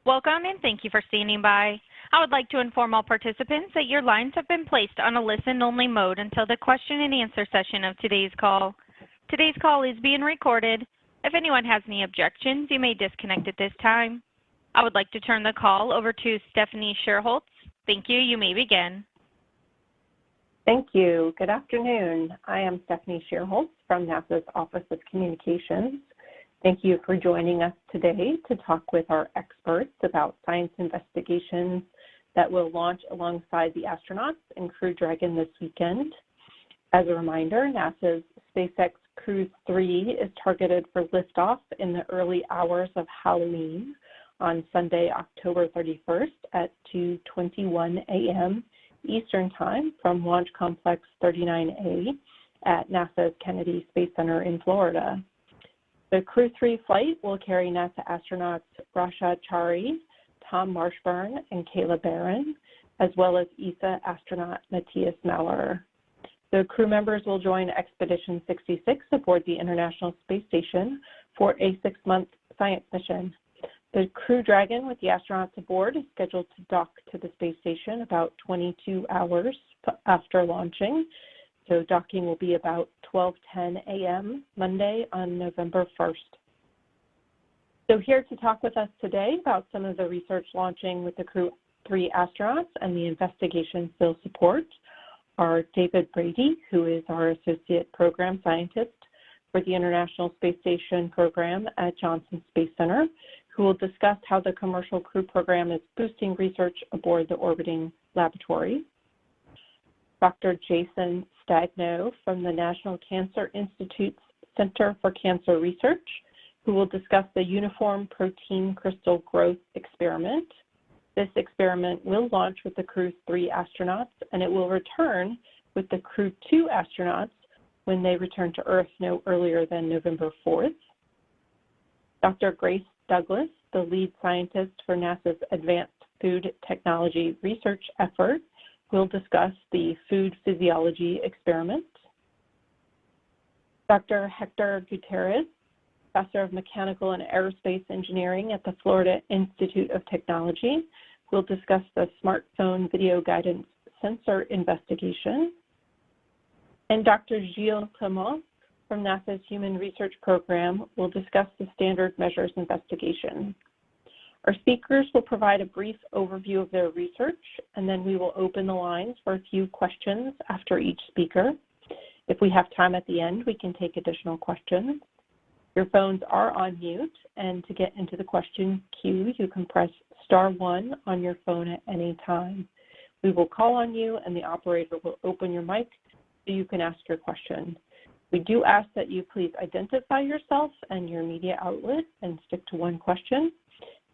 Welcome and thank you for standing by. I would like to inform all participants that your lines have been placed on a listen-only mode until the question and answer session of today's call. Today's call is being recorded. If anyone has any objections, you may disconnect at this time. I would like to turn the call over to Stephanie Sherholtz. Thank you. You may begin. Thank you. Good afternoon. I am Stephanie Sherholtz from NASA's Office of Communications. Thank you for joining us today to talk with our experts about science investigations that will launch alongside the astronauts in Crew Dragon this weekend. As a reminder, NASA's SpaceX Crew-3 is targeted for liftoff in the early hours of Halloween on Sunday, October 31st at 2:21 a.m. Eastern Time from Launch Complex 39A at NASA's Kennedy Space Center in Florida. The Crew-3 flight will carry NASA astronauts Rasha Chari, Tom Marshburn, and Kayla Barron, as well as ESA astronaut Matthias Maurer. The crew members will join Expedition 66 aboard the International Space Station for a 6-month science mission. The Crew Dragon with the astronauts aboard is scheduled to dock to the space station about 22 hours after launching. So docking will be about 12:10 a.m. Monday on November 1st. So here to talk with us today about some of the research launching with the Crew-3 astronauts and the investigations they'll support are David Brady, who is our Associate Program Scientist for the International Space Station Program at Johnson Space Center, who will discuss how the Commercial Crew Program is boosting research aboard the orbiting laboratory. Dr. Jason Stagno from the National Cancer Institute's Center for Cancer Research, who will discuss the Uniform Protein Crystal Growth Experiment. This experiment will launch with the Crew-3 astronauts, and it will return with the Crew-2 astronauts when they return to Earth no earlier than November 4th. Dr. Grace Douglas, the lead scientist for NASA's Advanced Food Technology Research effort, will discuss the food physiology experiment. Dr. Hector Gutierrez, Professor of Mechanical and Aerospace Engineering at the Florida Institute of Technology, will discuss the smartphone video guidance sensor investigation. And Dr. Gilles Clement from NASA's Human Research Program will discuss the Standard Measures investigation. Our speakers will provide a brief overview of their research, and then we will open the lines for a few questions after each speaker. If we have time at the end, we can take additional questions. Your phones are on mute, and to get into the question queue, you can press *1 on your phone at any time. We will call on you, and the operator will open your mic so you can ask your question. We do ask that you please identify yourself and your media outlet and stick to one question.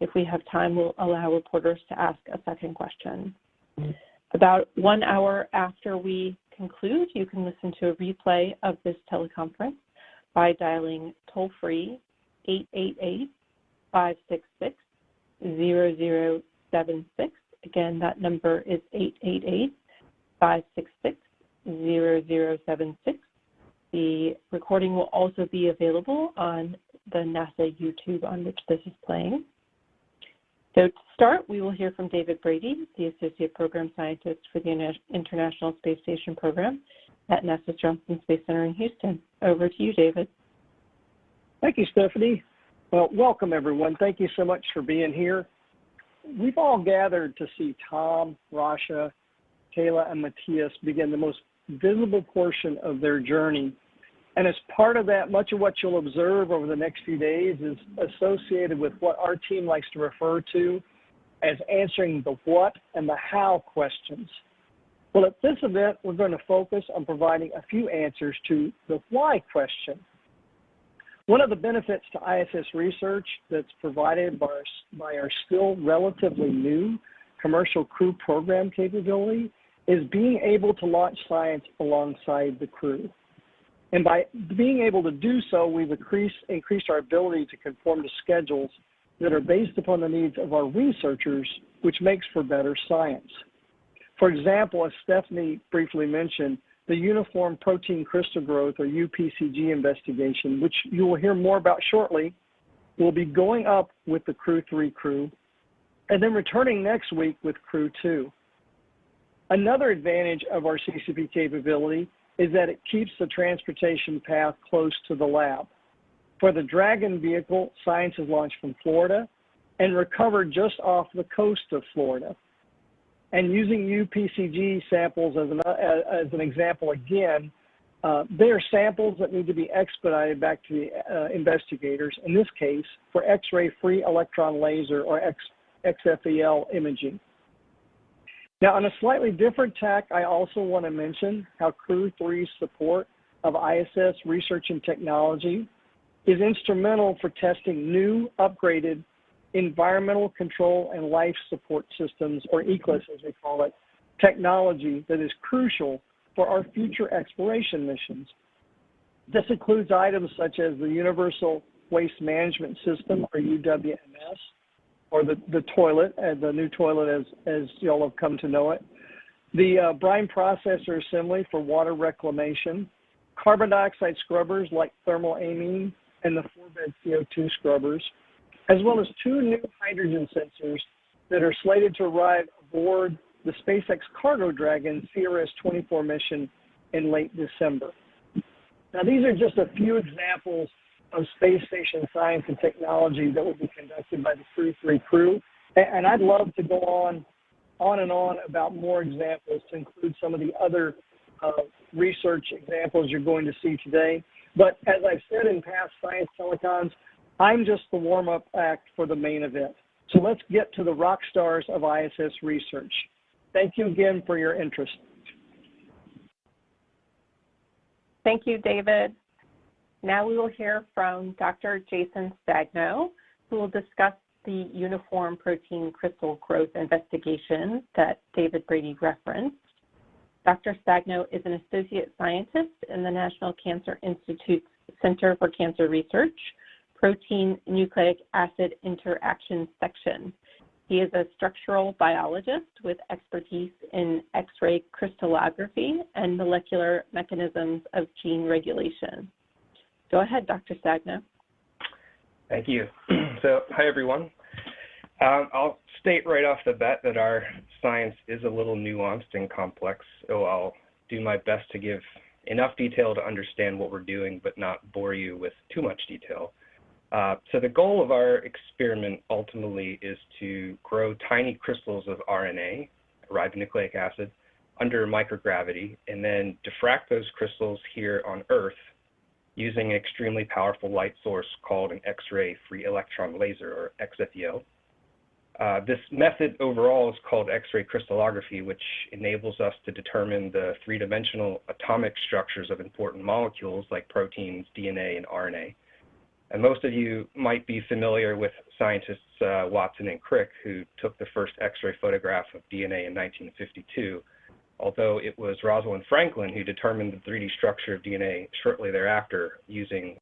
If we have time, we'll allow reporters to ask a second question. About 1 hour after we conclude, you can listen to a replay of this teleconference by dialing toll-free 888-566-0076. Again, that number is 888-566-0076. The recording will also be available on the NASA YouTube on which this is playing. So to start, we will hear from David Brady, the Associate Program Scientist for the International Space Station Program at NASA's Johnson Space Center in Houston. Over to you, David. Thank you, Stephanie. Well, welcome, everyone. Thank you so much for being here. We've all gathered to see Tom, Rasha, Kayla, and Matthias begin the most visible portion of their journey. And as part of that, much of what you'll observe over the next few days is associated with what our team likes to refer to as answering the what and the how questions. Well, at this event, we're going to focus on providing a few answers to the why question. One of the benefits to ISS research that's provided by our still relatively new Commercial Crew Program capability is being able to launch science alongside the crew. And by being able to do so, we've increased our ability to conform to schedules that are based upon the needs of our researchers, which makes for better science. For example, as Stephanie briefly mentioned, the Uniform Protein Crystal Growth, or UPCG investigation, which you will hear more about shortly, will be going up with the Crew-3 crew and then returning next week with Crew-3. Another advantage of our CCP capability is that it keeps the transportation path close to the lab. For the Dragon vehicle, science is launched from Florida and recovered just off the coast of Florida. And using UPCG samples as an example again, they are samples that need to be expedited back to the investigators, in this case, for X-ray free electron laser or XFEL imaging. Now, on a slightly different tack, I also want to mention how Crew-3's support of ISS research and technology is instrumental for testing new, upgraded environmental control and life support systems, or ECLIS as we call it, technology that is crucial for our future exploration missions. This includes items such as the Universal Waste Management System, or UWMS, or the toilet, the new toilet as you all have come to know it, the brine processor assembly for water reclamation, carbon dioxide scrubbers like thermal amine, and the 4-bed CO2 scrubbers, as well as 2 new hydrogen sensors that are slated to arrive aboard the SpaceX Cargo Dragon CRS-24 mission in late December. Now, these are just a few examples of space station science and technology that will be conducted by the Crew-3 crew. And I'd love to go on and on about more examples to include some of the other research examples you're going to see today. But as I've said in past Science Telecons, I'm just the warm-up act for the main event. So let's get to the rock stars of ISS research. Thank you again for your interest. Thank you, David. Now we will hear from Dr. Jason Stagno, who will discuss the uniform protein crystal growth investigation that David Brady referenced. Dr. Stagno is an associate scientist in the National Cancer Institute's Center for Cancer Research, Protein Nucleic Acid Interaction Section. He is a structural biologist with expertise in X-ray crystallography and molecular mechanisms of gene regulation. Go ahead, Dr. Stagno. Thank you. So, hi, everyone. I'll state right off the bat that our science is a little nuanced and complex, so I'll do my best to give enough detail to understand what we're doing, but not bore you with too much detail. So the goal of our experiment ultimately is to grow tiny crystals of RNA, ribonucleic acid, under microgravity, and then diffract those crystals here on Earth using an extremely powerful light source called an X-ray free electron laser, or XFEL. This method overall is called X-ray crystallography, which enables us to determine the three-dimensional atomic structures of important molecules like proteins, DNA, and RNA. And most of you might be familiar with scientists Watson and Crick, who took the first X-ray photograph of DNA in 1952, although it was Rosalind Franklin who determined the 3D structure of DNA shortly thereafter using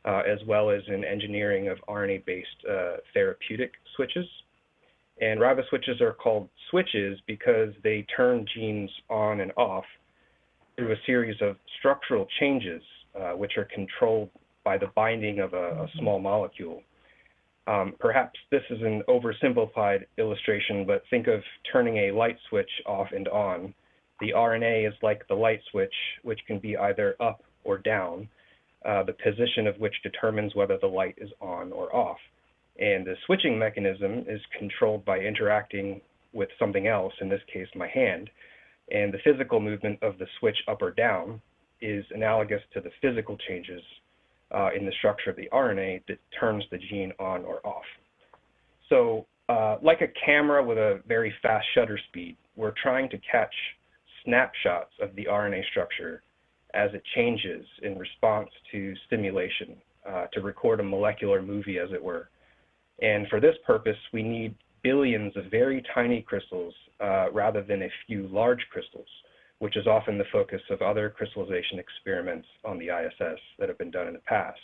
as well as in engineering of RNA-based therapeutic switches. And riboswitches are called switches because they turn genes on and off through a series of structural changes, which are controlled by the binding of a small molecule. Perhaps this is an oversimplified illustration, but think of turning a light switch off and on The RNA is like the light switch, which can be either up or down, the position of which determines whether the light is on or off. And the switching mechanism is controlled by interacting with something else, in this case my hand, and the physical movement of the switch up or down is analogous to the physical changes in the structure of the RNA that turns the gene on or off. So like a camera with a very fast shutter speed, we're trying to catch snapshots of the RNA structure as it changes in response to stimulation, to record a molecular movie, as it were. And for this purpose, we need billions of very tiny crystals rather than a few large crystals, which is often the focus of other crystallization experiments on the ISS that have been done in the past.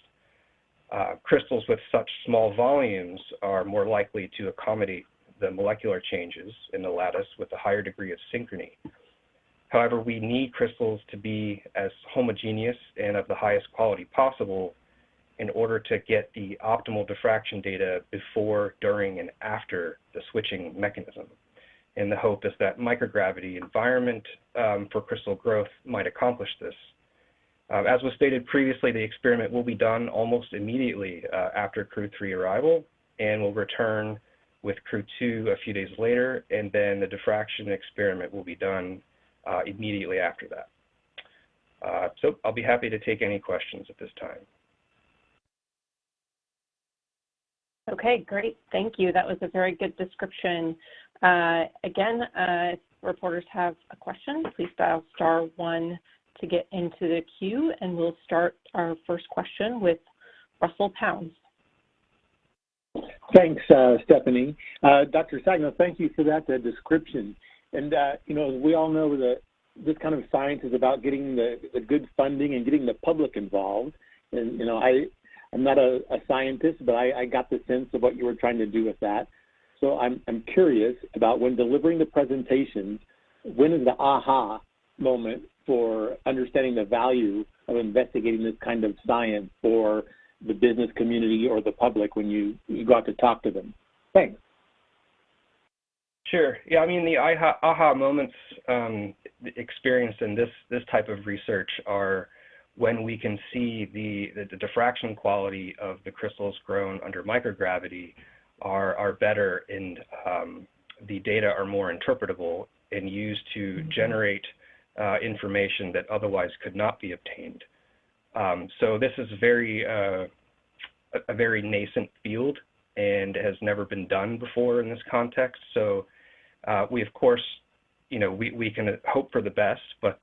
Crystals with such small volumes are more likely to accommodate the molecular changes in the lattice with a higher degree of synchrony. However, we need crystals to be as homogeneous and of the highest quality possible in order to get the optimal diffraction data before, during, and after the switching mechanism. And the hope is that microgravity environment for crystal growth might accomplish this. As was stated previously, the experiment will be done almost immediately after Crew-3 arrival, and will return with Crew-2 a few days later, and then the diffraction experiment will be done immediately after that. So I'll be happy to take any questions at this time. Okay, great. Thank you. That was a very good description. Again, if reporters have a question, please dial *1 to get into the queue, and we'll start our first question with Russell Pounds. Thanks, Stephanie. Dr. Sagno, thank you for that description. And, you know, as we all know, this kind of science is about getting the good funding and getting the public involved. And, you know, I'm not a scientist, but I got the sense of what you were trying to do with that. So I'm curious about, when delivering the presentations, when is the aha moment for understanding the value of investigating this kind of science for the business community or the public when you go out to talk to them? Thanks. Sure. Yeah, I mean, the aha moments experienced in this type of research are when we can see the diffraction quality of the crystals grown under microgravity are better, and the data are more interpretable and used to generate information that otherwise could not be obtained. So this is a very nascent field and has never been done before in this context. So we, of course, you know, we can hope for the best, but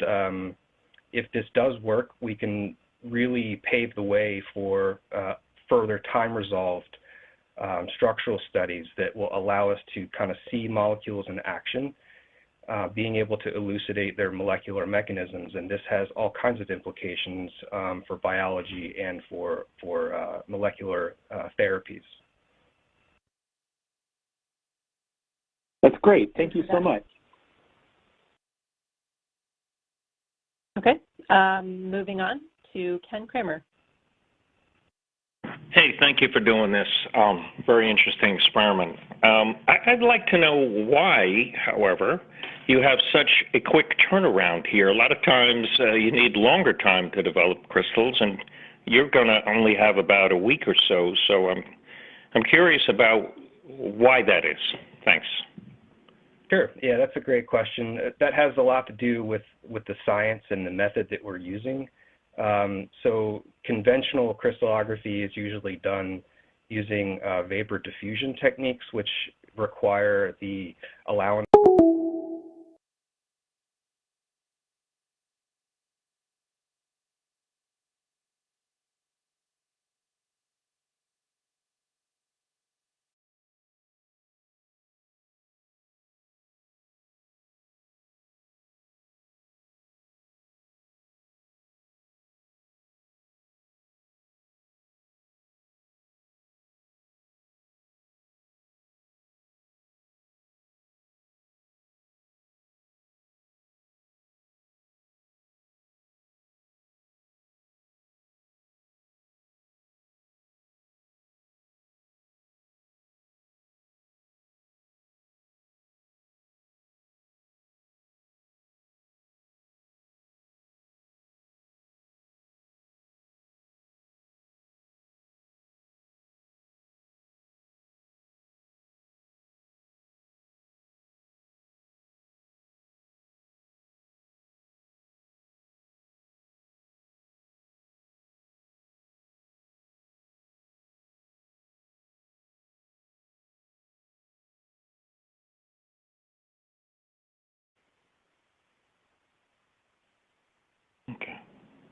if this does work, we can really pave the way for further time-resolved structural studies that will allow us to kind of see molecules in action, being able to elucidate their molecular mechanisms, and this has all kinds of implications for biology and for molecular therapies. That's great. Thank you so much. Okay, moving on to Ken Kramer. Hey, thank you for doing this very interesting experiment. I'd like to know why, however, you have such a quick turnaround here. A lot of times you need longer time to develop crystals, and you're going to only have about a week or so. So I'm curious about why that is. Thanks. Sure. Yeah, that's a great question. That has a lot to do with the science and the method that we're using. So conventional crystallography is usually done using vapor diffusion techniques, which require the allowance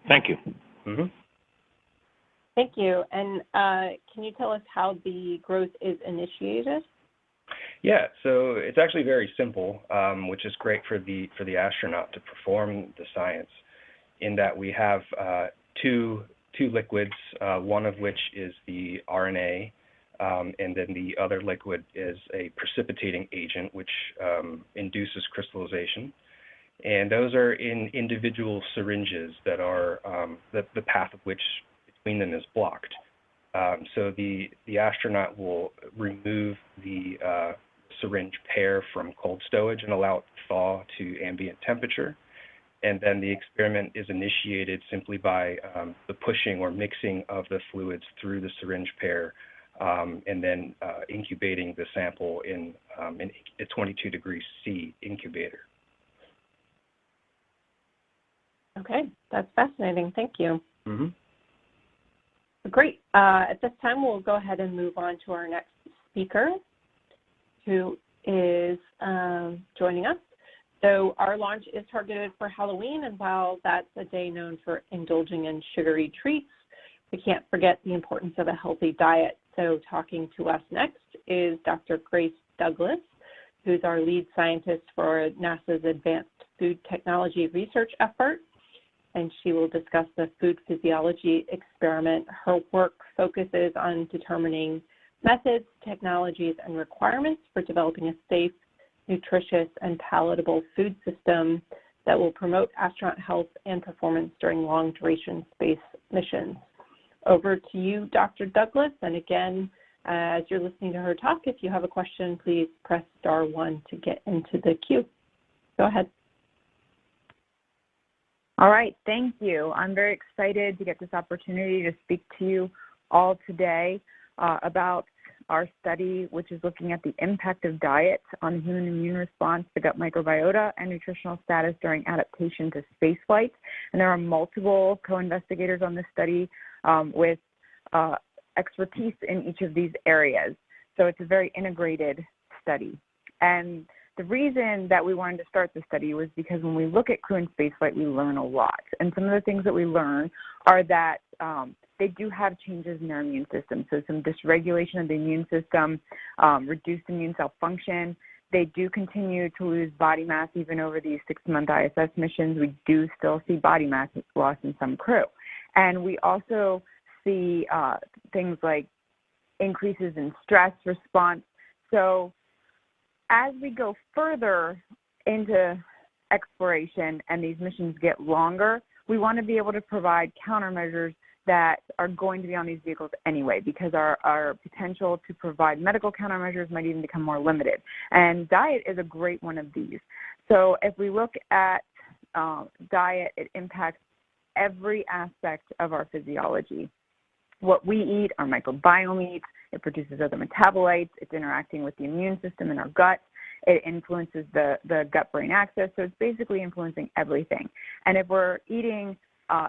Thank you. Mm-hmm. Thank you. And can you tell us how the growth is initiated? Yeah, so it's actually very simple, which is great for the astronaut to perform the science, in that we have two liquids, one of which is the RNA, and then the other liquid is a precipitating agent, which induces crystallization. And those are in individual syringes that are the path of which between them is blocked. So the astronaut will remove the syringe pair from cold stowage and allow it to thaw to ambient temperature. And then the experiment is initiated simply by the pushing or mixing of the fluids through the syringe pair, and then incubating the sample in a 22 degrees C incubator. Okay, that's fascinating. Thank you. Mm-hmm. Great. At this time, we'll go ahead and move on to our next speaker, who is joining us. So our launch is targeted for Halloween, and while that's a day known for indulging in sugary treats, we can't forget the importance of a healthy diet. So talking to us next is Dr. Grace Douglas, who's our lead scientist for NASA's Advanced Food Technology Research effort, and she will discuss the food physiology experiment. Her work focuses on determining methods, technologies, and requirements for developing a safe, nutritious, and palatable food system that will promote astronaut health and performance during long-duration space missions. Over to you, Dr. Douglas. And again, as you're listening to her talk, if you have a question, please press *1 to get into the queue. Go ahead. All right, thank you. I'm very excited to get this opportunity to speak to you all today about our study, which is looking at the impact of diet on the human immune response to gut microbiota and nutritional status during adaptation to spaceflight. And there are multiple co-investigators on this study with expertise in each of these areas. So it's a very integrated study. And the reason that we wanted to start the study was because when we look at crew in spaceflight, we learn a lot. And some of the things that we learn are that they do have changes in their immune system. So some dysregulation of the immune system, reduced immune cell function. They do continue to lose body mass even over these 6-month ISS missions. We do still see body mass loss in some crew. And we also see things like increases in stress response. So as we go further into exploration and these missions get longer, we want to be able to provide countermeasures that are going to be on these vehicles anyway, because our potential to provide medical countermeasures might even become more limited. And diet is a great one of these. So if we look at diet, it impacts every aspect of our physiology. What we eat, our microbiome eats, it produces other metabolites, it's interacting with the immune system in our gut, it influences the gut-brain axis, so it's basically influencing everything. And if we're eating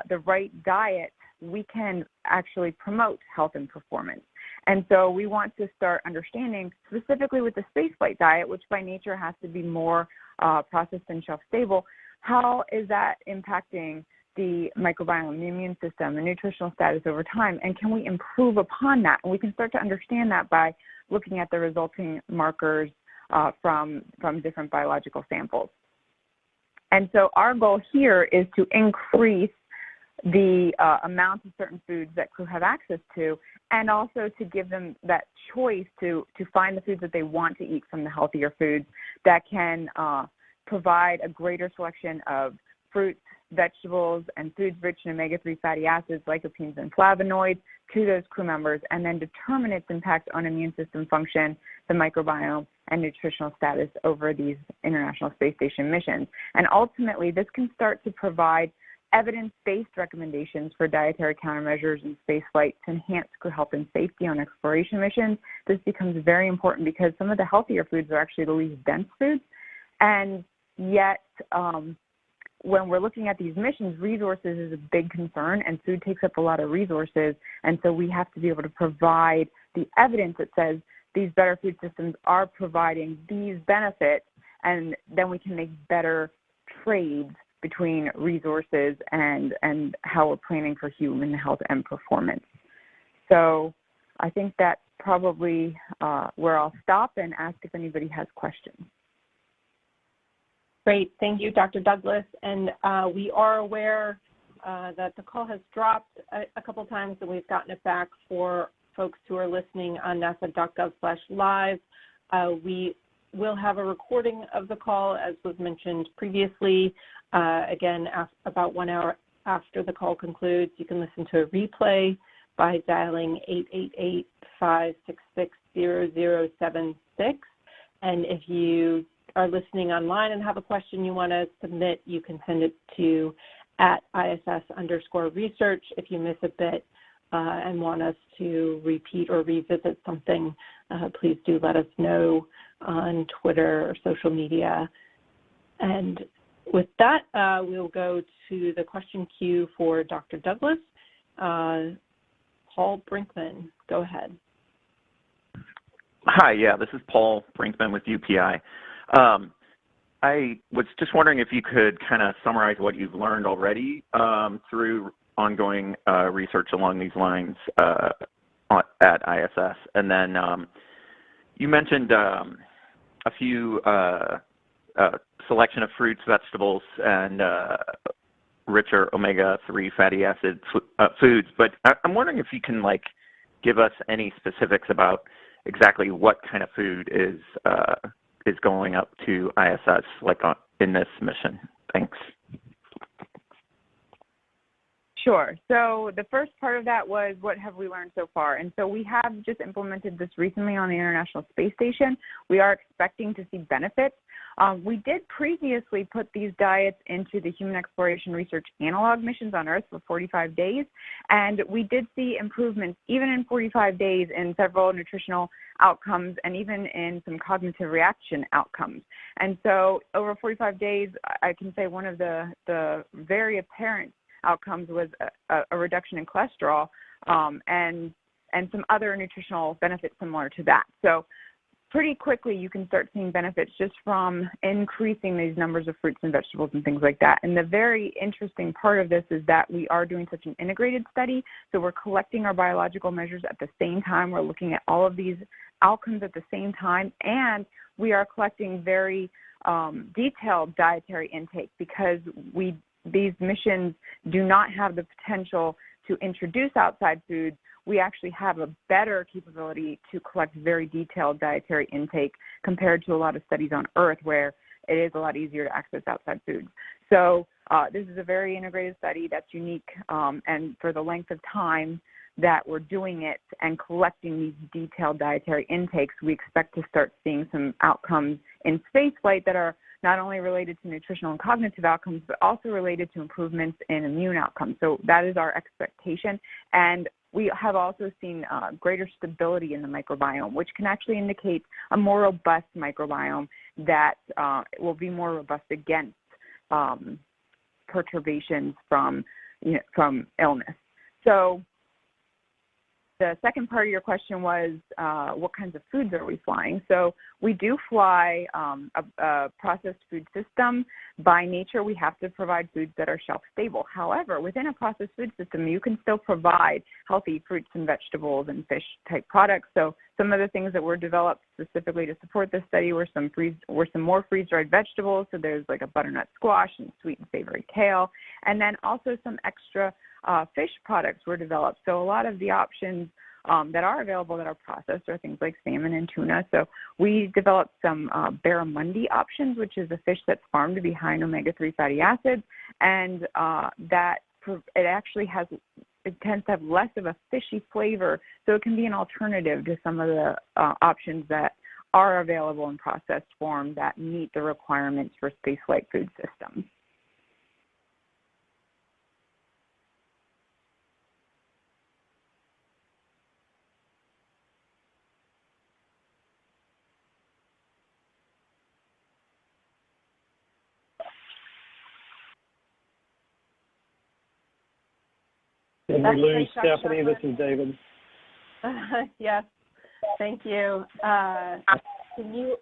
the right diet, we can actually promote health and performance. And so we want to start understanding, specifically with the spaceflight diet, which by nature has to be more processed and shelf-stable, how is that impacting the microbiome, the immune system, the nutritional status over time, and can we improve upon that? And we can start to understand that by looking at the resulting markers from different biological samples. And so our goal here is to increase the amount of certain foods that crew have access to, and also to give them that choice to find the foods that they want to eat from the healthier foods that can provide a greater selection of fruits, vegetables, and foods rich in omega-3 fatty acids, lycopenes, and flavonoids to those crew members, and then determine its impact on immune system function, the microbiome, and nutritional status over these International Space Station missions. And ultimately, this can start to provide evidence-based recommendations for dietary countermeasures in spaceflight to enhance crew health and safety on exploration missions. This becomes very important because some of the healthier foods are actually the least dense foods, and yet when we're looking at these missions, resources is a big concern, and food takes up a lot of resources, and so we have to be able to provide the evidence that says these better food systems are providing these benefits, and then we can make better trades between resources and how we're planning for human health and performance. So I think that's probably where I'll stop and ask if anybody has questions. Great. Thank you, Dr. Douglas. And we are aware that the call has dropped a couple times, and we've gotten it back for folks who are listening on nasa.gov/live. We will have a recording of the call, as was mentioned previously. Again, about 1 hour after the call concludes, you can listen to a replay by dialing 888-566-0076. And if you are listening online and have a question you want to submit, you can send it to @ISS_research. If you miss a bit and want us to repeat or revisit something, please do let us know on Twitter or social media. And with that, we'll go to the question queue for Dr. Douglas. Paul Brinkman, go ahead. Hi, yeah, this is Paul Brinkman with UPI. I was just wondering if you could kind of summarize what you've learned already through ongoing research along these lines at ISS. And then you mentioned a few selection of fruits, vegetables, and richer omega-3 fatty acid foods. But I'm wondering if you can give us any specifics about exactly what kind of food is going up to ISS in this mission. Thanks. Sure. So the first part of that was what have we learned so far? And so we have just implemented this recently on the International Space Station. We are expecting to see benefits. We did previously put these diets into the Human Exploration Research Analog missions on Earth for 45 days, and we did see improvements even in 45 days in several nutritional outcomes and even in some cognitive reaction outcomes. And so over 45 days, I can say one of the very apparent outcomes was a reduction in cholesterol and some other nutritional benefits similar to that. So pretty quickly you can start seeing benefits just from increasing these numbers of fruits and vegetables and things like that. And the very interesting part of this is that we are doing such an integrated study. So we're collecting our biological measures at the same time. We're looking at all of these outcomes at the same time. And we are collecting very detailed dietary intake because these missions do not have the potential to introduce outside foods. We actually have a better capability to collect very detailed dietary intake compared to a lot of studies on Earth where it is a lot easier to access outside foods. So this is a very integrated study that's unique, and for the length of time that we're doing it and collecting these detailed dietary intakes, we expect to start seeing some outcomes in spaceflight that are not only related to nutritional and cognitive outcomes, but also related to improvements in immune outcomes. So that is our expectation. And we have also seen greater stability in the microbiome, which can actually indicate a more robust microbiome that will be more robust against perturbations from illness. So the second part of your question was what kinds of foods are we flying? So we do fly a processed food system. By nature, we have to provide foods that are shelf stable. However, within a processed food system, you can still provide healthy fruits and vegetables and fish type products. So some of the things that were developed specifically to support this study were some more freeze-dried vegetables. So there's like a butternut squash and sweet and savory kale, and then also some extra fish products were developed. So a lot of the options that are available that are processed are things like salmon and tuna. So we developed some barramundi options, which is a fish that's farmed to be high in omega-3 fatty acids, and it tends to have less of a fishy flavor, so it can be an alternative to some of the options that are available in processed form that meet the requirements for spaceflight food systems. Did we lose Stephanie? This is David. Yes, thank you. Can you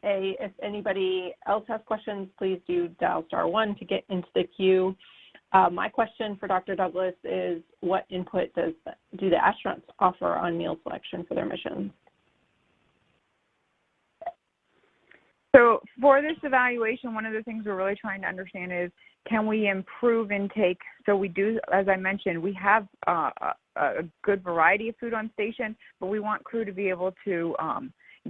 If anybody else has questions, please do dial *1 to get into the queue. My question for Dr. Douglas is, what input do the astronauts offer on meal selection for their missions? So for this evaluation, one of the things we're really trying to understand is, can we improve intake? So we do, as I mentioned, we have a good variety of food on station, but we want crew to be able to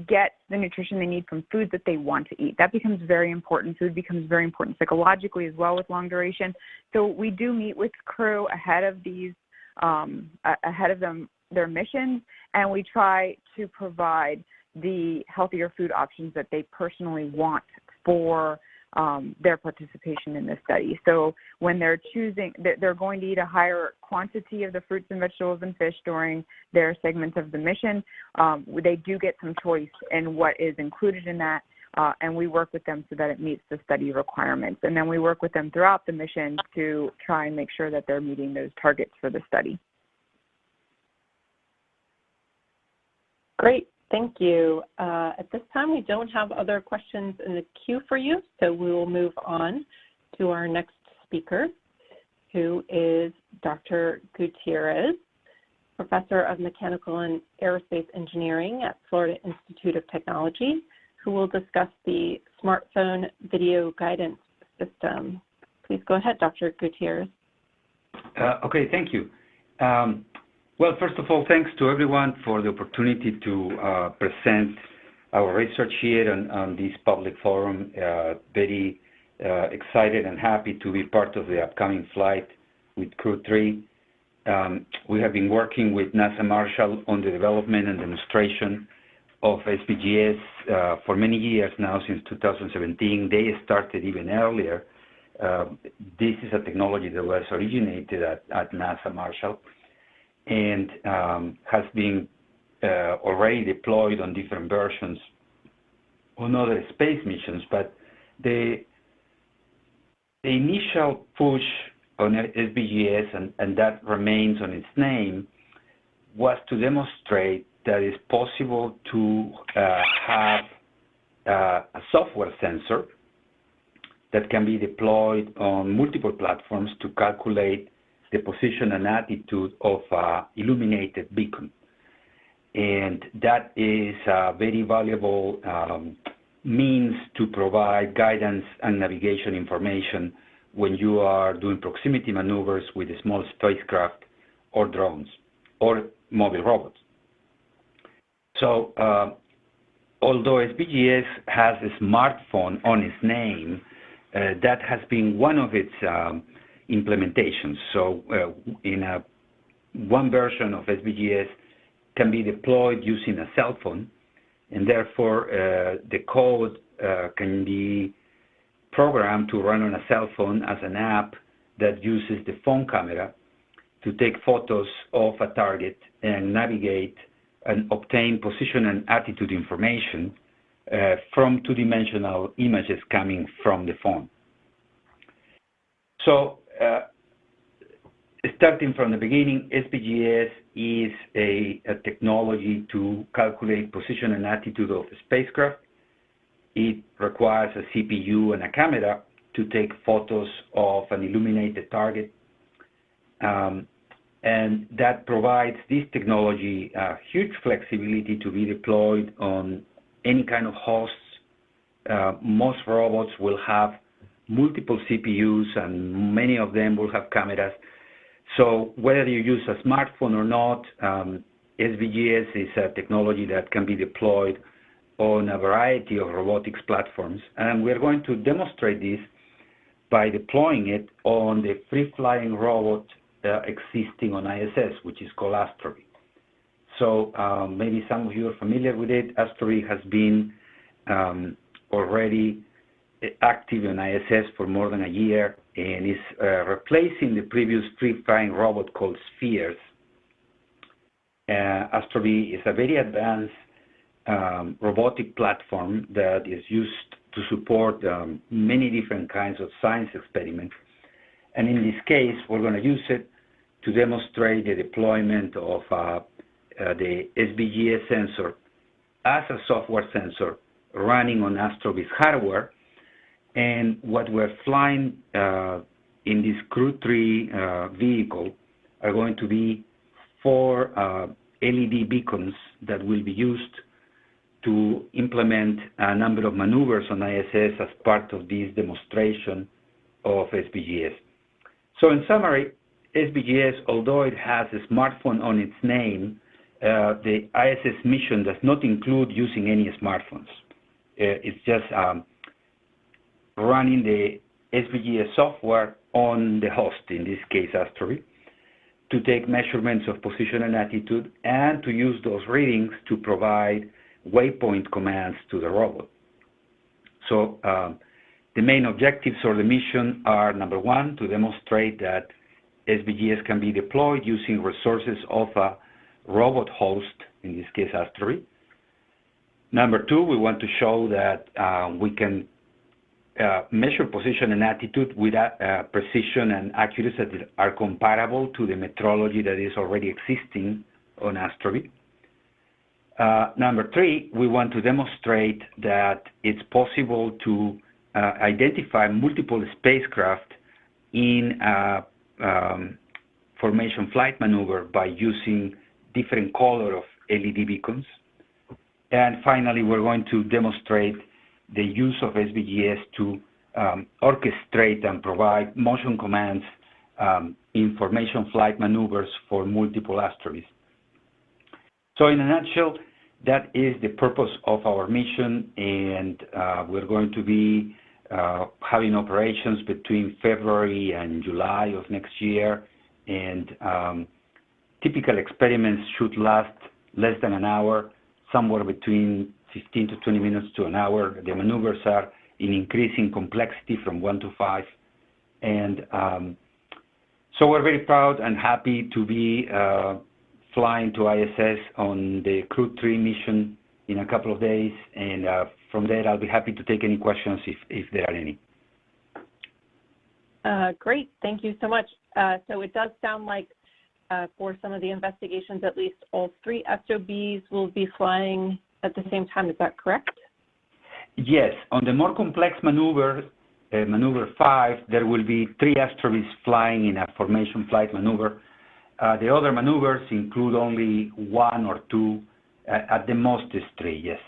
get the nutrition they need from foods that they want to eat. That becomes very important. Food becomes very important psychologically as well with long duration. So we do meet with crew ahead of these, their missions, and we try to provide the healthier food options that they personally want for their participation in this study. So when they're choosing, they're going to eat a higher quantity of the fruits and vegetables and fish during their segments of the mission. They do get some choice in what is included in that, and we work with them so that it meets the study requirements. And then we work with them throughout the mission to try and make sure that they're meeting those targets for the study. Great. Thank you. At this time, we don't have other questions in the queue for you, so we will move on to our next speaker, who is Dr. Gutierrez, Professor of Mechanical and Aerospace Engineering at Florida Institute of Technology, who will discuss the smartphone video guidance system. Please go ahead, Dr. Gutierrez. Okay, thank you. Well, first of all, thanks to everyone for the opportunity to present our research here on this public forum. Very excited and happy to be part of the upcoming flight with Crew-3. We have been working with NASA Marshall on the development and demonstration of SPGS for many years now, since 2017. They started even earlier. This is a technology that was originated at NASA Marshall, and has been already deployed on different versions on other space missions. But the initial push on SPGS, and that remains on its name, was to demonstrate that it's possible to have a software sensor that can be deployed on multiple platforms to calculate the position and attitude of illuminated beacon. And that is a very valuable means to provide guidance and navigation information when you are doing proximity maneuvers with a small spacecraft or drones or mobile robots. So although SPGS has a smartphone on its name, that has been one of its implementations. So in one version of SPGS can be deployed using a cell phone, and therefore the code can be programmed to run on a cell phone as an app that uses the phone camera to take photos of a target and navigate and obtain position and attitude information from two-dimensional images coming from the phone. So starting from the beginning, SPGS is a technology to calculate position and attitude of a spacecraft. It requires a CPU and a camera to take photos of an illuminated target. And that provides this technology huge flexibility to be deployed on any kind of hosts. Most robots will have multiple CPUs, and many of them will have cameras. So whether you use a smartphone or not, SPGS is a technology that can be deployed on a variety of robotics platforms. And we're going to demonstrate this by deploying it on the free-flying robot existing on ISS, which is called Astrobi. So maybe some of you are familiar with it. Astrobi has been already active in ISS for more than a year, and is replacing the previous free-flying robot called Spheres. Astrobi is a very advanced robotic platform that is used to support many different kinds of science experiments. And in this case, we're going to use it to demonstrate the deployment of the SPGS sensor as a software sensor running on Astrovis hardware. And what we're flying in this Crew-3 vehicle are going to be 4 LED beacons that will be used to implement a number of maneuvers on ISS as part of this demonstration of SBGS. So in summary, SBGS, although it has a smartphone on its name, the ISS mission does not include using any smartphones. It's just running the SBGS software on the host, in this case Astrovis, to take measurements of position and attitude and to use those readings to provide waypoint commands to the robot. So the main objectives of the mission are, number one, to demonstrate that SBGS can be deployed using resources of a robot host, in this case Astrovis. Number two, we want to show that we can measure position and attitude with precision and accuracy that are comparable to the metrology that is already existing on Astrovis. Number three, we want to demonstrate that it's possible to identify multiple spacecraft in a formation flight maneuver by using different color of LED beacons. And finally, we're going to demonstrate the use of SBGS to orchestrate and provide motion commands in formation flight maneuvers for multiple Astrovis. So in a nutshell, that is the purpose of our mission, and we're going to be having operations between February and July of next year, and typical experiments should last less than an hour, somewhere between 15 to 20 minutes to an hour. The maneuvers are in increasing complexity from 1 to 5. And so we're very proud and happy to be flying to ISS on the Crew-3 mission in a couple of days. And from there, I'll be happy to take any questions if there are any. Great, thank you so much. So it does sound like for some of the investigations, at least all 3 SOBs will be flying at the same time. Is that correct? Yes. On the more complex maneuver, maneuver 5, there will be 3 Astrovis flying in a formation flight maneuver. The other maneuvers include only 1 or 2. At the most is 3, yes.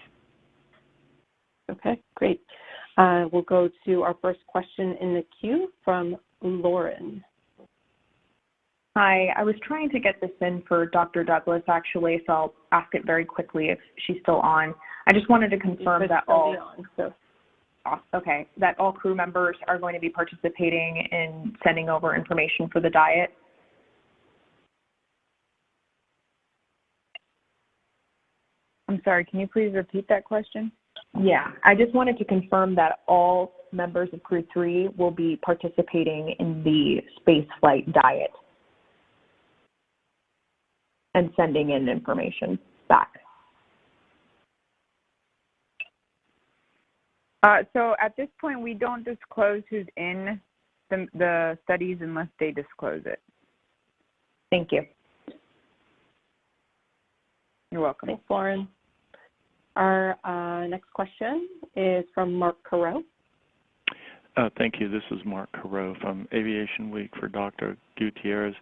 Okay, great. We'll go to our first question in the queue from Lauren. Hi, I was trying to get this in for Dr. Douglas, actually, so I'll ask it very quickly if she's still on. I just wanted to confirm that all that all crew members are going to be participating in sending over information for the diet. I'm sorry, can you please repeat that question? Yeah, I just wanted to confirm that all members of Crew-3 will be participating in the space flight diet and sending in information back. So at this point, we don't disclose who's in the studies unless they disclose it. Thank you. You're welcome. Thanks, Lauren. Our next question is from Mark Carreau. Thank you. This is Mark Carreau from Aviation Week for Dr. Gutierrez.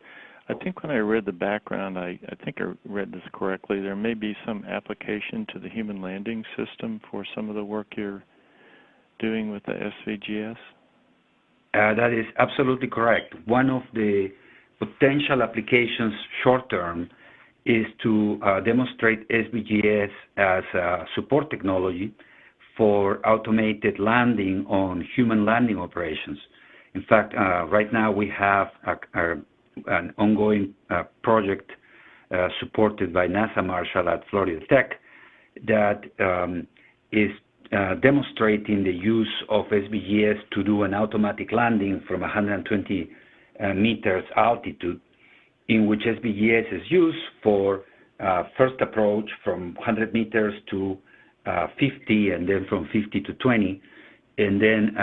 I think when I read the background, I think I read this correctly. There may be some application to the human landing system for some of the work you're doing with the SVGS? That is absolutely correct. One of the potential applications short-term is to demonstrate SVGS as a support technology for automated landing on human landing operations. In fact, right now we have an ongoing project supported by NASA Marshall at Florida Tech that is demonstrating the use of SVGS to do an automatic landing from 120 meters altitude, in which SVGS is used for first approach from 100 meters to 50, and then from 50 to 20. And then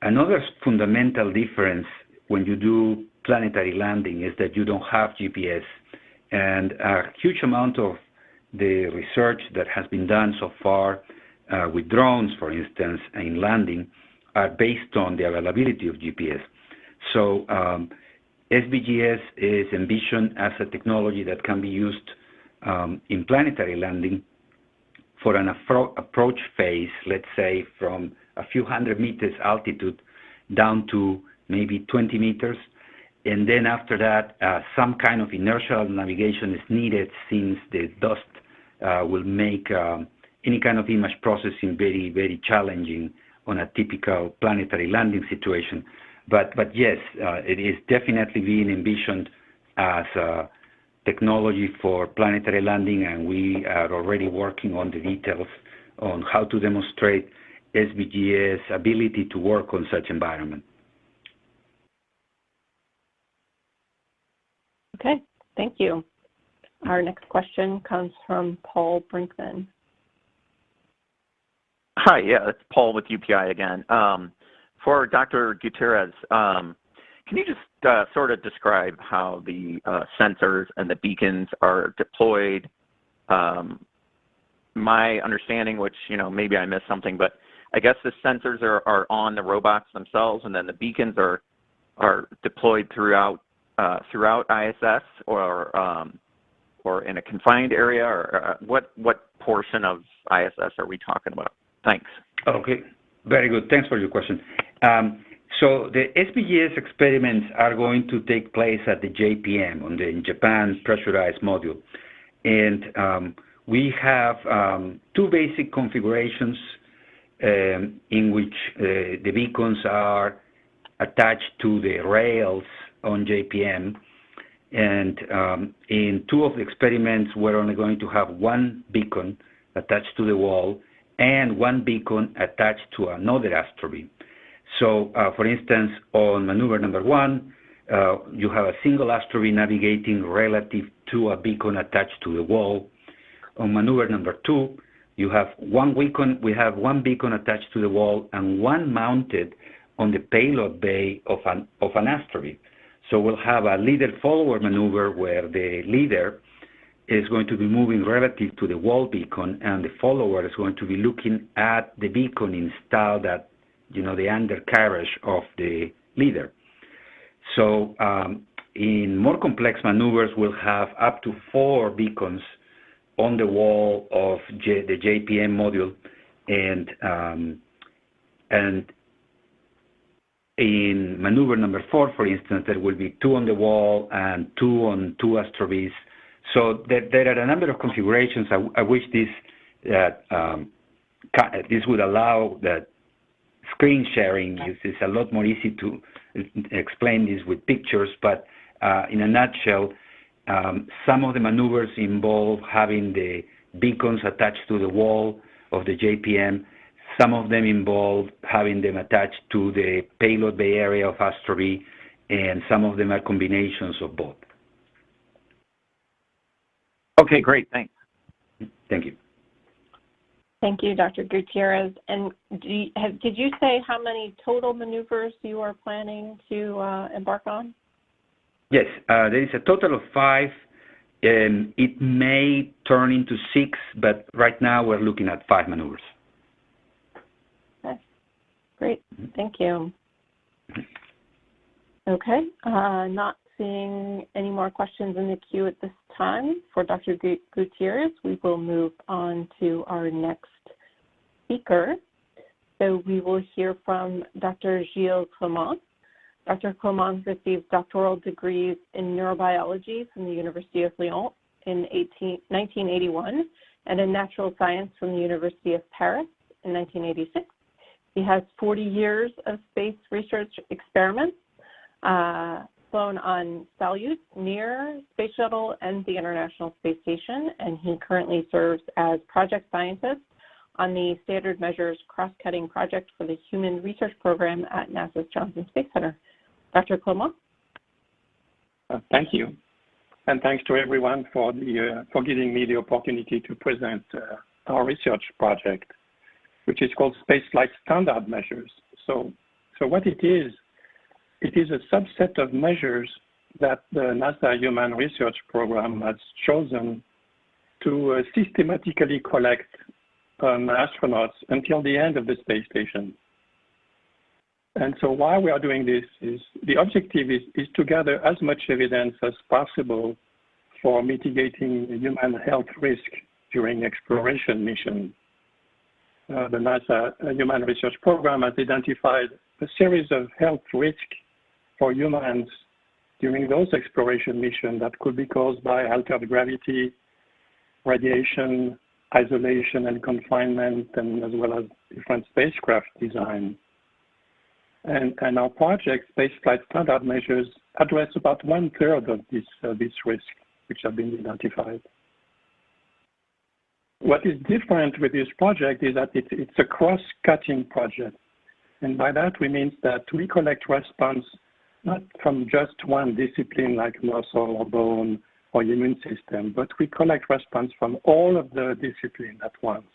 another fundamental difference when you do planetary landing is that you don't have GPS. And a huge amount of the research that has been done so far with drones, for instance, in landing, are based on the availability of GPS. So SBGS is envisioned as a technology that can be used in planetary landing for an approach phase, let's say from a few hundred meters altitude down to maybe 20 meters. And then after that, some kind of inertial navigation is needed, since the dust will make any kind of image processing very, very challenging on a typical planetary landing situation. But yes, it is definitely being envisioned as a technology for planetary landing, and we are already working on the details on how to demonstrate SBGS ability to work on such environment. Okay, thank you. Our next question comes from Paul Brinkman. Hi, yeah, it's Paul with UPI again. For Dr. Gutierrez, can you just sort of describe how the sensors and the beacons are deployed? My understanding, which, maybe I missed something, but I guess the sensors are on the robots themselves, and then the beacons are deployed throughout ISS, or in a confined area, or what portion of ISS are we talking about? Thanks. Okay, very good. Thanks for your question. So the SBGS experiments are going to take place at the JPM, on the Japan Pressurized Module. And we have two basic configurations in which the beacons are attached to the rails on JPM. And in two of the experiments, we're only going to have one beacon attached to the wall and one beacon attached to another astrobeam. So, for instance, on maneuver number 1, you have a single astrobeam navigating relative to a beacon attached to the wall. On maneuver number 2, you have one beacon. We have one beacon attached to the wall and one mounted on the payload bay of an astrobeam. So we'll have a leader-follower maneuver where the leader is going to be moving relative to the wall beacon, and the follower is going to be looking at the beacon installed at, the undercarriage of the leader. So in more complex maneuvers, we'll have up to 4 beacons on the wall of the JPM module, and in maneuver number 4, for instance, there will be 2 on the wall and 2 on 2 astrobeams. So there are a number of configurations. I wish this would allow that screen sharing. It's a lot more easy to explain this with pictures, but in a nutshell, some of the maneuvers involve having the beacons attached to the wall of the JPM. Some of them involve having them attached to the payload bay area of astrobeam, and some of them are combinations of both. Okay, great. Thanks. Thank you. Thank you, Dr. Gutierrez. And did you say how many total maneuvers you are planning to embark on? Yes, there is a total of 5. It may turn into 6, but right now we're looking at 5 maneuvers. Okay, great. Thank you. Okay, not seeing any more questions in the queue at this time for Dr. Gutierrez. We will move on to our next speaker. So we will hear from Dr. Gilles Clement. Dr. Clement received doctoral degrees in neurobiology from the University of Lyon in 1981 and in natural science from the University of Paris in 1986. He has 40 years of space research experiments, flown on Soyuz, Mir, Space Shuttle, and the International Space Station, and he currently serves as project scientist on the Standard Measures Cross-Cutting Project for the Human Research Program at NASA's Johnson Space Center. Dr. Clement? Thank you, and thanks to everyone for giving me the opportunity to present our research project, which is called Spaceflight Standard Measures. So what it is a subset of measures that the NASA Human Research Program has chosen to systematically collect astronauts until the end of the space station. And so why we are doing this is the objective is to gather as much evidence as possible for mitigating human health risk during exploration mission. The NASA Human Research Program has identified a series of health risks for humans during those exploration missions that could be caused by altered gravity, radiation, isolation and confinement, and as well as different spacecraft design. And our project, Spaceflight Standard Measures, address about 1/3 of this risk, which have been identified. What is different with this project is that it's a cross-cutting project. And by that, we mean that we collect response not from just one discipline like muscle or bone or immune system, but we collect response from all of the disciplines at once,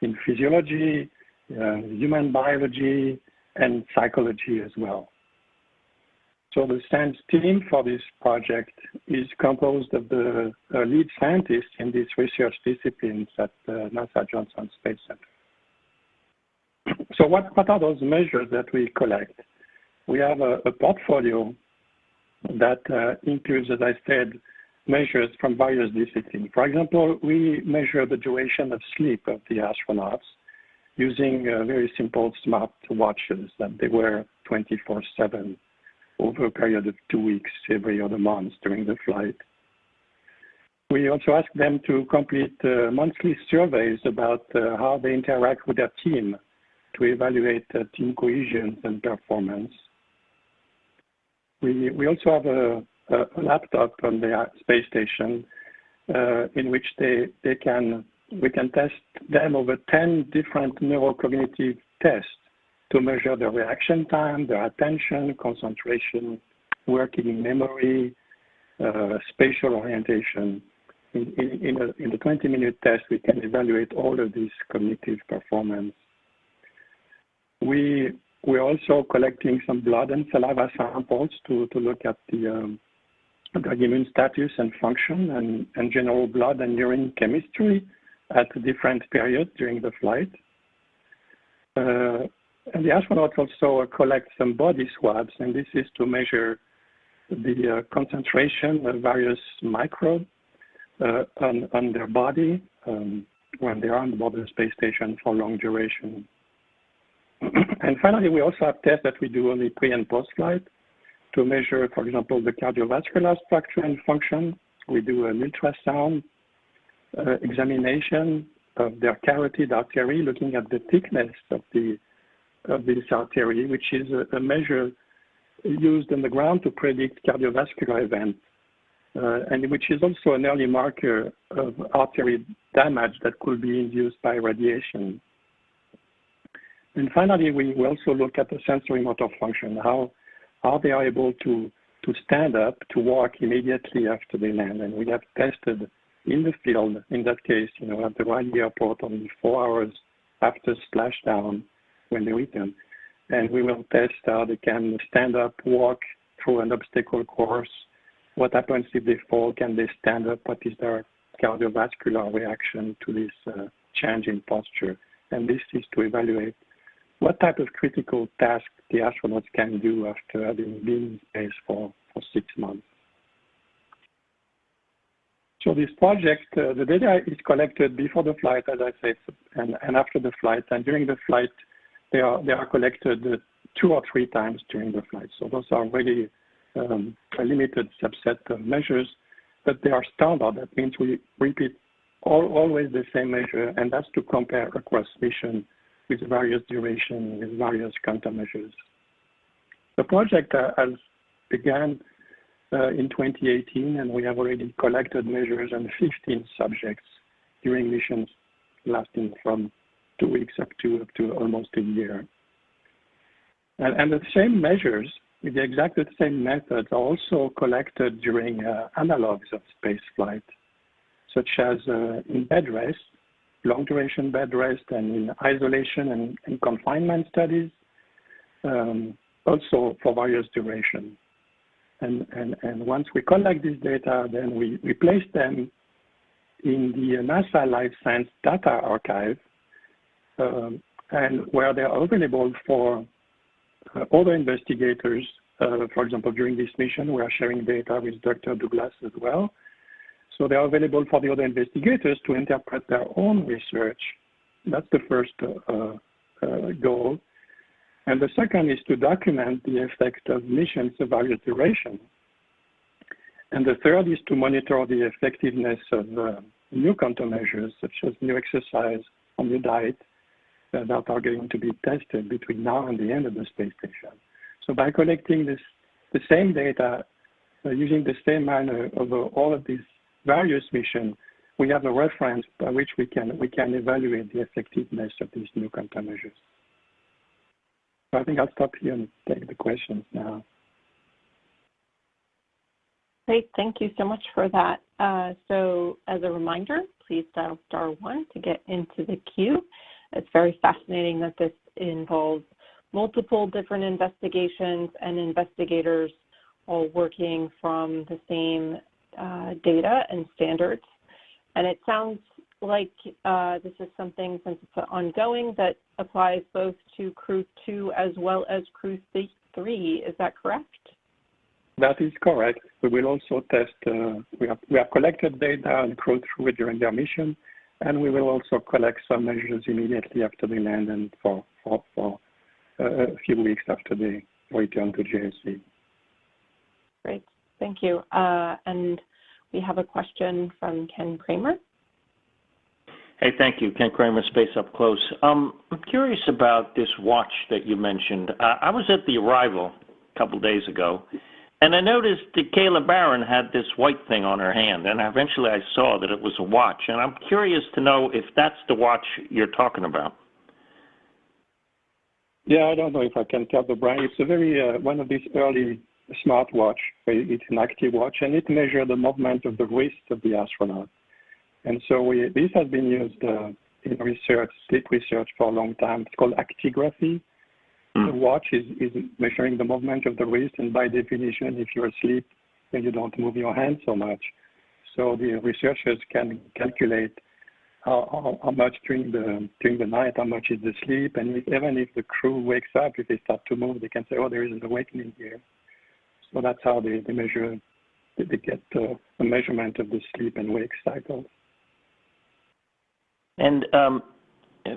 in physiology, human biology, and psychology as well. So the SANS team for this project is composed of the lead scientists in these research disciplines at NASA Johnson Space Center. So what are those measures that we collect? We have a portfolio that includes, as I said, measures from various disciplines. For example, we measure the duration of sleep of the astronauts using very simple smart watches that they wear 24/7 over a period of 2 weeks every other month during the flight. We also ask them to complete monthly surveys about how they interact with their team to evaluate team cohesion and performance. We also have a laptop on the space station in which we can test them over 10 different neurocognitive tests to measure their reaction time, their attention, concentration, working memory, spatial orientation. In the 20-minute test, we can evaluate all of these cognitive performance. We're also collecting some blood and saliva samples to look at the immune status and function and general blood and urine chemistry at different periods during the flight. And the astronauts also collect some body swabs, and this is to measure the concentration of various microbes on their body when they are on board the space station for long duration. And finally, we also have tests that we do only pre and post-flight to measure, for example, the cardiovascular structure and function. We do an ultrasound examination of their carotid artery, looking at the thickness of this artery, which is a measure used on the ground to predict cardiovascular events, and which is also an early marker of artery damage that could be induced by radiation. And finally, we also look at the sensory motor function, how they are able to stand up, to walk immediately after they land. And we have tested in the field, in that case, at the Raleigh Airport only 4 hours after splashdown when they return. And we will test how they can stand up, walk through an obstacle course. What happens if they fall? Can they stand up? What is their cardiovascular reaction to this change in posture? And this is to evaluate what type of critical task the astronauts can do after having been in space for 6 months. So this project, the data is collected before the flight, as I said, and after the flight. And during the flight, they are collected 2 or 3 times during the flight. So those are really a limited subset of measures, but they are standard. That means we repeat always the same measure, and that's to compare across mission with various duration, with various countermeasures. The project has began in 2018, and we have already collected measures on 15 subjects during missions lasting from 2 weeks up to almost a year. And the same measures, with the exact same methods, are also collected during analogs of space flight, such as in bed rest, long duration bed rest, and in isolation and confinement studies, also for various durations. And once we collect this data, then we place them in the NASA Life Science Data Archive, and where they are available for other investigators. For example, during this mission, we are sharing data with Dr. Douglas as well. So they are available for the other investigators to interpret their own research. That's the first goal. And the second is to document the effect of missions of various duration. And the third is to monitor the effectiveness of new countermeasures, such as new exercise or new diet, that are going to be tested between now and the end of the space station. So by collecting the same data, using the same manner over all of these various missions, we have a reference by which we can evaluate the effectiveness of these new countermeasures. So I think I'll stop here and take the questions now. Great, thank you so much for that. So as a reminder, please dial *1 to get into the queue. It's very fascinating that this involves multiple different investigations and investigators all working from the same data and standards. And it sounds like this is something, since it's ongoing, that applies both to Crew-2 as well as Crew-3. Is that correct? That is correct. We will also test, we have collected data on Crew-3 during their mission, and we will also collect some measures immediately after they land and for a few weeks after they return to JSC. Great, thank you. And we have a question from Ken Kramer. Hey, thank you. Ken Kramer, Space Up Close. I'm curious about this watch that you mentioned. I was at the arrival a couple days ago, and I noticed that Kayla Barron had this white thing on her hand, and eventually I saw that it was a watch. And I'm curious to know if that's the watch you're talking about. Yeah, I don't know if I can tell the brand. It's a very, one of these early smartwatch. It's an active watch, and it measures the movement of the wrist of the astronaut. And so this has been used in research, sleep research, for a long time. It's called actigraphy. The watch is measuring the movement of the wrist, and by definition, if you're asleep, then you don't move your hand so much. So the researchers can calculate how much during the night, how much is the sleep, and even if the crew wakes up, if they start to move, they can say, oh, there is an awakening here. So that's how they measure, they get a measurement of the sleep and wake cycles. And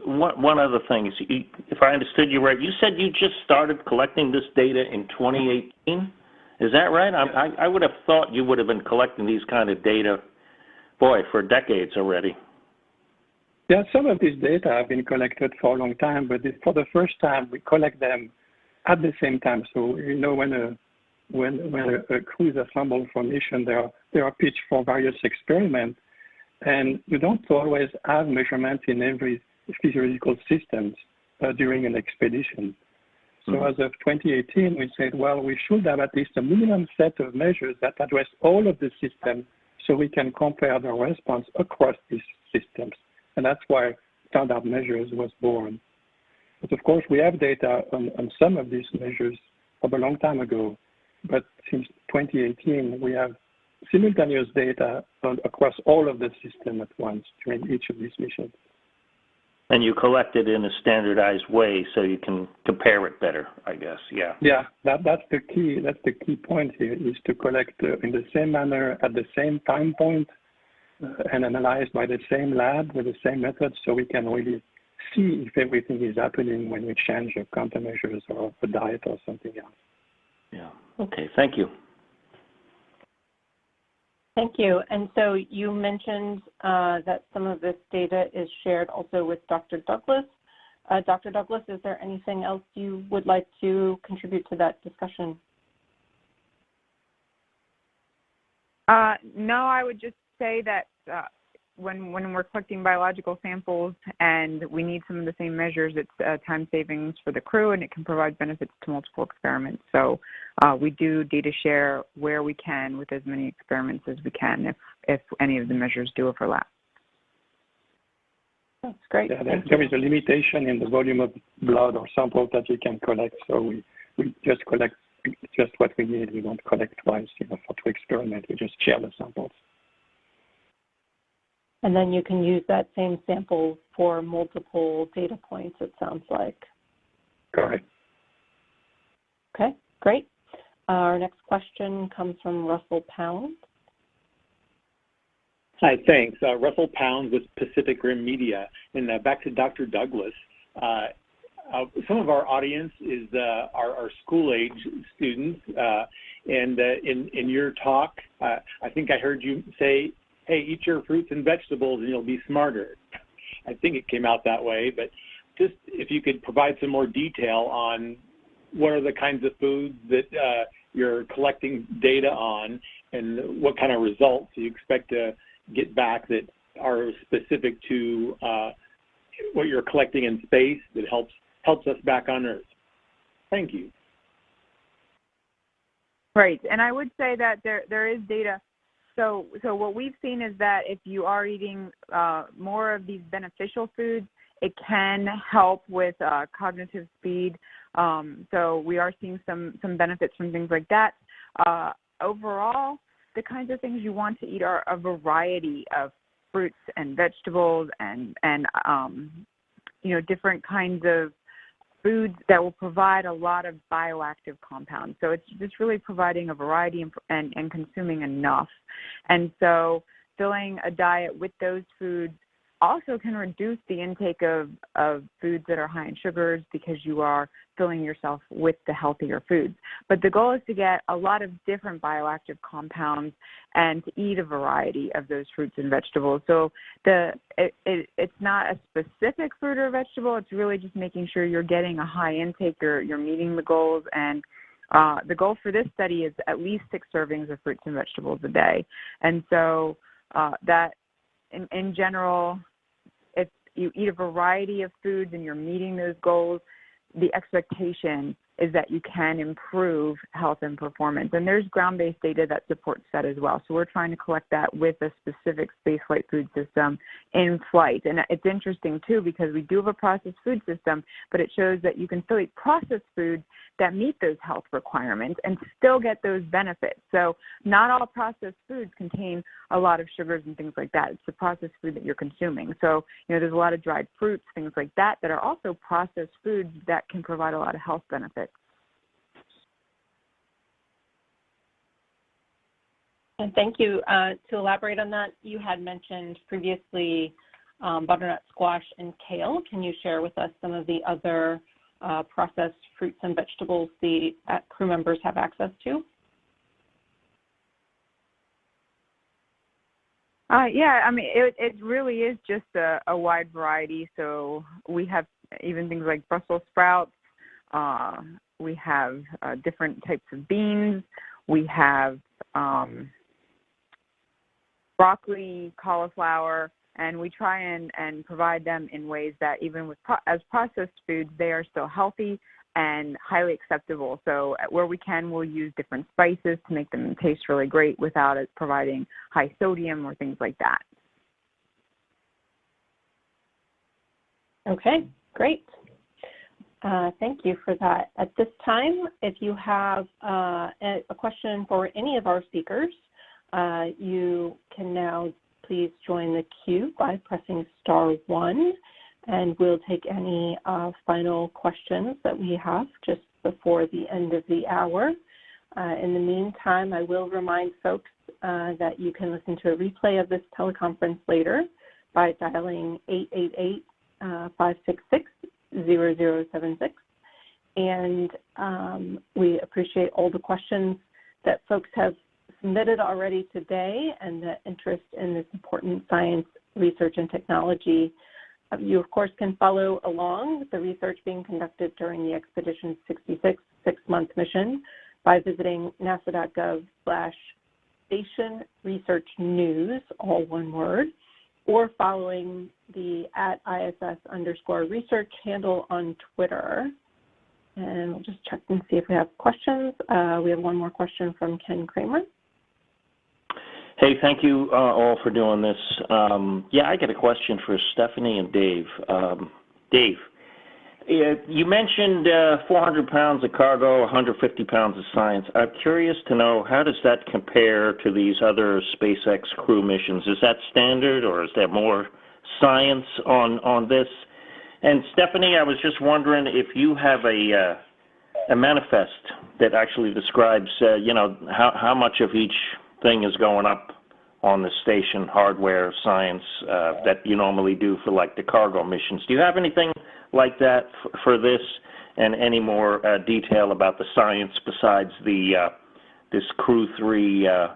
one other thing is, if I understood you right, you said you just started collecting this data in 2018. Is that right? I would have thought you would have been collecting these kind of data, boy, for decades already. Yeah, some of these data have been collected for a long time, but for the first time, we collect them at the same time. So, you know, when a crew is assembled for mission, they are pitched for various experiments, and you don't always have measurements in every physiological systems during an expedition. So as of 2018, we said, well, we should have at least a minimum set of measures that address all of the systems so we can compare the response across these systems. And that's why Standard Measures was born. But of course, we have data on some of these measures from a long time ago. But since 2018, we have simultaneous data across all of the systems at once during each of these missions. And you collect it in a standardized way so you can compare it better, I guess. Yeah. Yeah, that's the key. That's the key point here, is to collect in the same manner at the same time point and analyze by the same lab with the same method, so we can really see if everything is happening when we change the countermeasures or the diet or something else. Yeah. Okay. Thank you. Thank you. And so you mentioned that some of this data is shared also with Dr. Douglas. Dr. Douglas, is there anything else you would like to contribute to that discussion? No, I would just say that when we're collecting biological samples and we need some of the same measures, it's time savings for the crew, and it can provide benefits to multiple experiments. So we do data share where we can with as many experiments as we can if any of the measures do overlap. That's great. Yeah, there is a limitation in the volume of blood or samples that you can collect, so we just collect just what we need. We don't collect twice, for to experiment. We just share the samples. And then you can use that same sample for multiple data points, it sounds like. Correct. Okay, great. Our next question comes from Russell Pound. Hi, thanks. Russell Pound with Pacific Rim Media. And back to Dr. Douglas. Some of our audience is our school-age students. And in your talk, I think I heard you say, hey, eat your fruits and vegetables and you'll be smarter. I think it came out that way. But just if you could provide some more detail on what are the kinds of foods that you're collecting data on and what kind of results you expect to get back that are specific to what you're collecting in space that helps us back on Earth. Thank you. Right, and I would say that there is data. So what we've seen is that if you are eating more of these beneficial foods, it can help with cognitive speed. So we are seeing some benefits from things like that. Overall, the kinds of things you want to eat are a variety of fruits and vegetables and different kinds of foods that will provide a lot of bioactive compounds. So it's just really providing a variety and consuming enough. And so filling a diet with those foods also can reduce the intake of foods that are high in sugars because you are filling yourself with the healthier foods. But the goal is to get a lot of different bioactive compounds and to eat a variety of those fruits and vegetables. So it's not a specific fruit or vegetable. It's really just making sure you're getting a high intake, you're meeting the goals. And the goal for this study is at least 6 servings of fruits and vegetables a day. And so that in general, if you eat a variety of foods and you're meeting those goals, the expectation is that you can improve health and performance. And there's ground-based data that supports that as well. So we're trying to collect that with a specific spaceflight food system in flight. And it's interesting, too, because we do have a processed food system, but it shows that you can still eat processed foods that meet those health requirements and still get those benefits. So not all processed foods contain a lot of sugars and things like that. It's the processed food that you're consuming. So, there's a lot of dried fruits, things like that are also processed foods that can provide a lot of health benefits. And thank you. To elaborate on that, you had mentioned previously butternut squash and kale. Can you share with us some of the other processed fruits and vegetables the crew members have access to? Yeah, I mean, it really is just a wide variety. So we have even things like Brussels sprouts. We have different types of beans. We have broccoli, cauliflower, and we try and provide them in ways that even with as processed foods, they are still healthy and highly acceptable. So where we can, we'll use different spices to make them taste really great without it providing high sodium or things like that. Okay, great. Thank you for that. At this time, if you have a question for any of our speakers, you can now please join the queue by pressing *1, and we'll take any final questions that we have just before the end of the hour. In the meantime, I will remind folks that you can listen to a replay of this teleconference later by dialing 888-566-0076. And we appreciate all the questions that folks have submitted already today and the interest in this important science, research, and technology. You, of course, can follow along with the research being conducted during the Expedition 66 6-month mission by visiting nasa.gov/station research news, all one word, or following the @ISS_research handle on Twitter. And we'll just check and see if we have questions. We have one more question from Ken Kramer. Hey, thank you all for doing this. Yeah, I got a question for Stephanie and Dave. Dave, You mentioned 400 pounds of cargo, 150 pounds of science. I'm curious to know, how does that compare to these other SpaceX Crew missions? Is that standard, or is there more science on this? And Stephanie, I was just wondering if you have a manifest that actually describes, how much of each thing is going up on the station, hardware, science, that you normally do for like the cargo missions. Do you have anything like that for this, and any more detail about the science besides the this Crew-3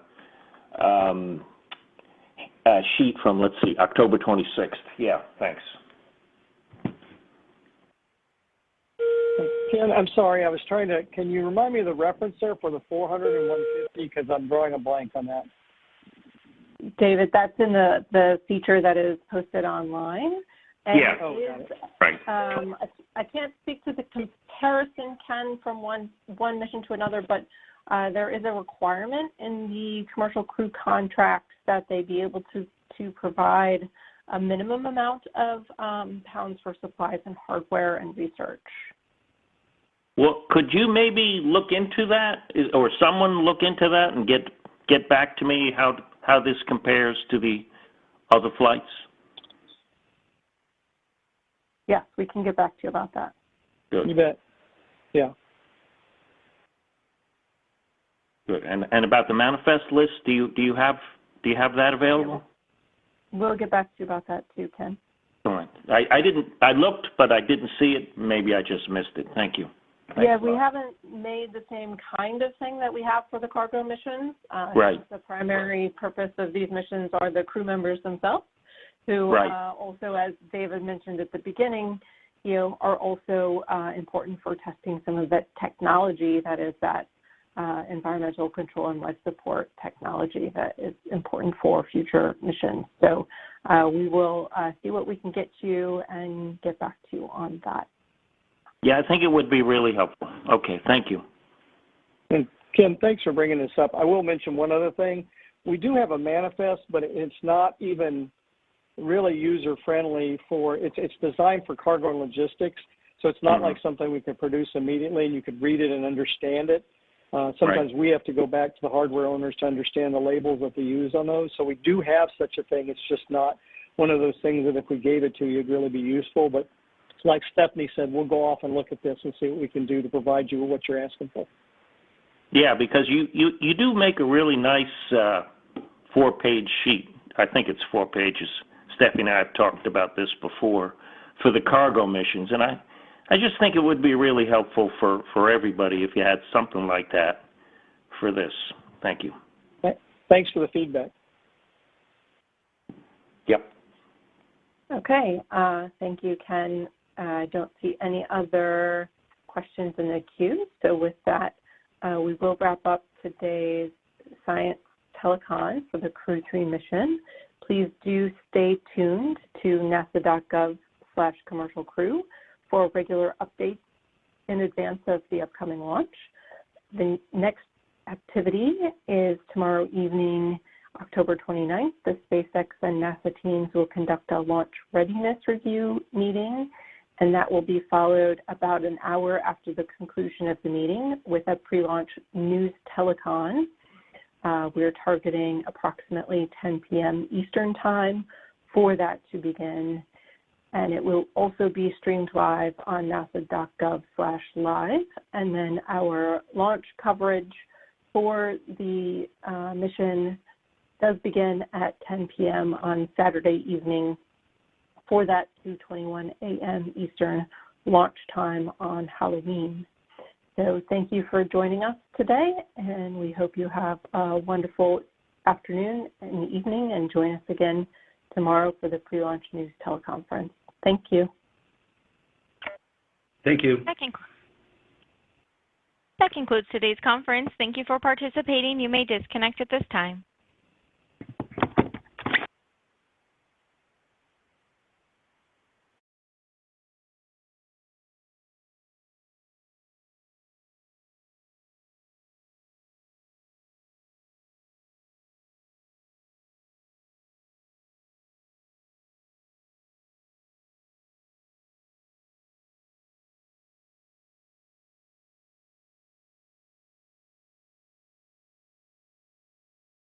sheet from, let's see, October 26th? Yeah, thanks. Ken, I'm sorry, can you remind me of the reference there for the 400 and 150, because I'm drawing a blank on that. David, that's in the feature that is posted online. And yeah. Got it. Right. I can't speak to the comparison, Ken, from one mission to another, but there is a requirement in the commercial crew contracts that they be able to provide a minimum amount of pounds for supplies and hardware and research. Well, could you maybe look into that, or someone look into that and get back to me how this compares to the other flights? Yes, we can get back to you about that. Good. You bet. Yeah. Good. And about the manifest list, do you have that available? We'll get back to you about that too, Ken. All right. I looked, but I didn't see it. Maybe I just missed it. Thank you. Yeah, we haven't made the same kind of thing that we have for the cargo missions. Right. The primary purpose of these missions are the crew members themselves, who right. Also, as David mentioned at the beginning, are also important for testing some of that technology that is that environmental control and life support technology that is important for future missions. So we will see what we can get you and get back to you on that. Yeah, I think it would be really helpful. Okay, thank you. And Kim, thanks for bringing this up. I will mention one other thing. We do have a manifest, but it's not even really user-friendly it's designed for cargo and logistics, so it's not like something we can produce immediately and you could read it and understand it. Sometimes we have to go back to the hardware owners to understand the labels that they use on those. So we do have such a thing. It's just not one of those things that if we gave it to you, it'd really be useful. But like Stephanie said, we'll go off and look at this and see what we can do to provide you with what you're asking for. Yeah, because you do make a really nice 4-page sheet. I think it's 4 pages. Stephanie and I have talked about this before for the cargo missions, and I just think it would be really helpful for everybody if you had something like that for this. Thank you. Thanks for the feedback. Yep. Okay. Thank you, Ken. I don't see any other questions in the queue. So with that, we will wrap up today's science telecon for the Crew-3 mission. Please do stay tuned to nasa.gov/commercialcrew for regular updates in advance of the upcoming launch. The next activity is tomorrow evening, October 29th. The SpaceX and NASA teams will conduct a launch readiness review meeting, and that will be followed about an hour after the conclusion of the meeting with a pre-launch news telecon. We're targeting approximately 10 p.m. Eastern Time for that to begin, and it will also be streamed live on nasa.gov/live. And then our launch coverage for the mission does begin at 10 p.m. on Saturday evening for that 2:21 a.m. Eastern launch time on Halloween. So thank you for joining us today, and we hope you have a wonderful afternoon and evening, and join us again tomorrow for the pre-launch news teleconference. Thank you. Thank you. That concludes today's conference. Thank you for participating. You may disconnect at this time.